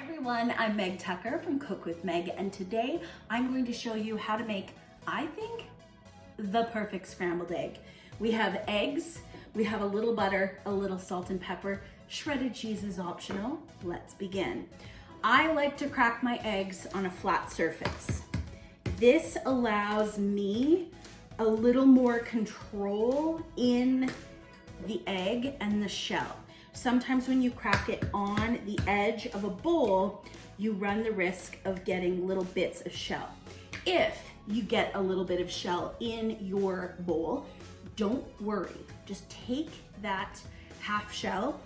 Everyone, I'm Meg Tucker from Cook with Meg, and today I'm going to show you how to make, I think, the perfect scrambled egg. We have eggs, we have a little butter, a little salt and pepper. Shredded cheese is optional. Let's begin. I like to crack my eggs on a flat surface. This allows me a little more control in the egg and the shell. Sometimes when you crack it on the edge of a bowl, you run the risk of getting little bits of shell. If you get a little bit of shell in your bowl, don't worry. Just take that half shell,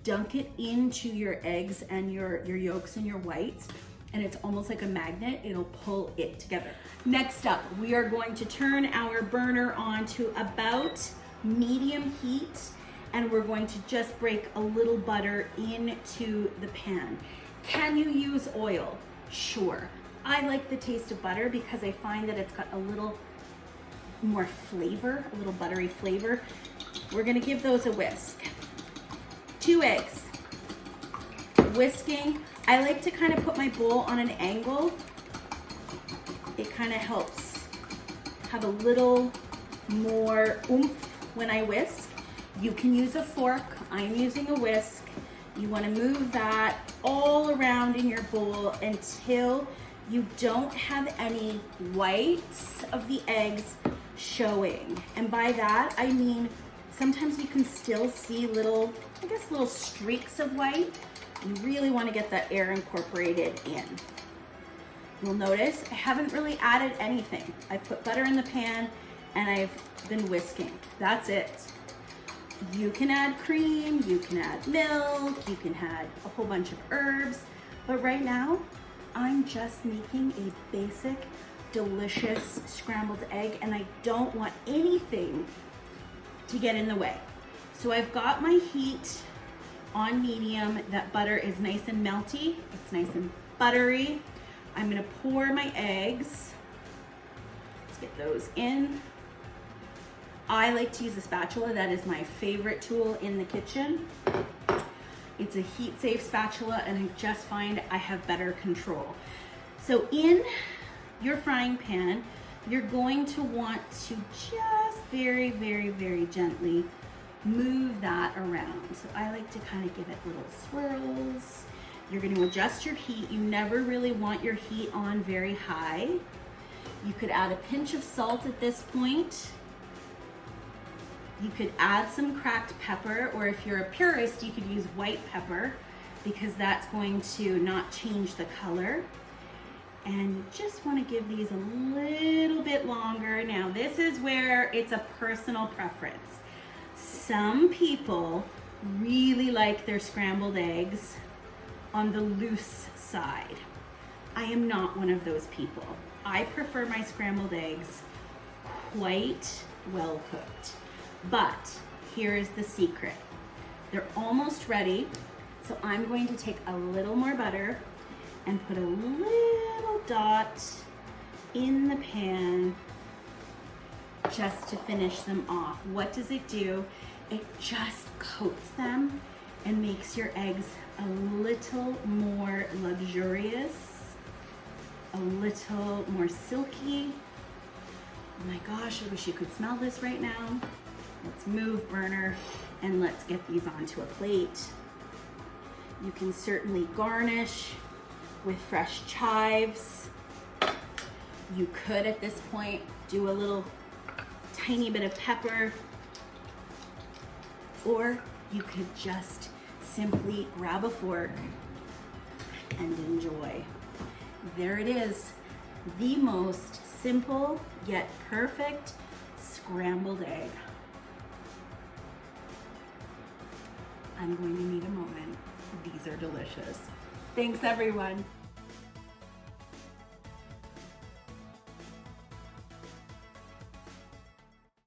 dunk it into your eggs and your yolks and your whites, and it's almost like a magnet. It'll pull it together. Next up, we are going to turn our burner on to about medium heat, and we're going to just break a little butter into the pan. Can you use oil? Sure. I like the taste of butter because I find that it's got a little more flavor, a little buttery flavor. We're gonna give those a whisk. 2 eggs. Whisking. I like to kind of put my bowl on an angle. It kind of helps have a little more oomph when I whisk. You can use a fork. I'm using a whisk. You want to move that all around in your bowl until you don't have any whites of the eggs showing. And by that, I mean, sometimes you can still see little streaks of white. You really want to get that air incorporated in. You'll notice I haven't really added anything. I put butter in the pan and I've been whisking. That's it. You can add cream, you can add milk, you can add a whole bunch of herbs, but right now I'm just making a basic, delicious scrambled egg, and I don't want anything to get in the way. So I've got my heat on medium. That butter is nice and melty. It's nice and buttery. I'm gonna pour my eggs. Let's get those in. I like to use a spatula. That is my favorite tool in the kitchen. It's a heat-safe spatula, and I just find I have better control. So in your frying pan, you're going to want to just very, very, very gently move that around. So I like to kind of give it little swirls. You're going to adjust your heat. You never really want your heat on very high. You could add a pinch of salt at this point. You could add some cracked pepper, or if you're a purist, you could use white pepper because that's going to not change the color. And you just want to give these a little bit longer. Now, this is where it's a personal preference. Some people really like their scrambled eggs on the loose side. I am not one of those people. I prefer my scrambled eggs quite well cooked. But here is the secret. They're almost ready, so I'm going to take a little more butter and put a little dot in the pan just to finish them off. What does it do? It just coats them and makes your eggs a little more luxurious, a little more silky. Oh my gosh, I wish you could smell this right now. Let's move burner and let's get these onto a plate. You can certainly garnish with fresh chives. You could at this point do a little tiny bit of pepper, or you could just simply grab a fork and enjoy. There it is, the most simple yet perfect scrambled egg. I'm going to need a moment. These are delicious. Thanks, everyone.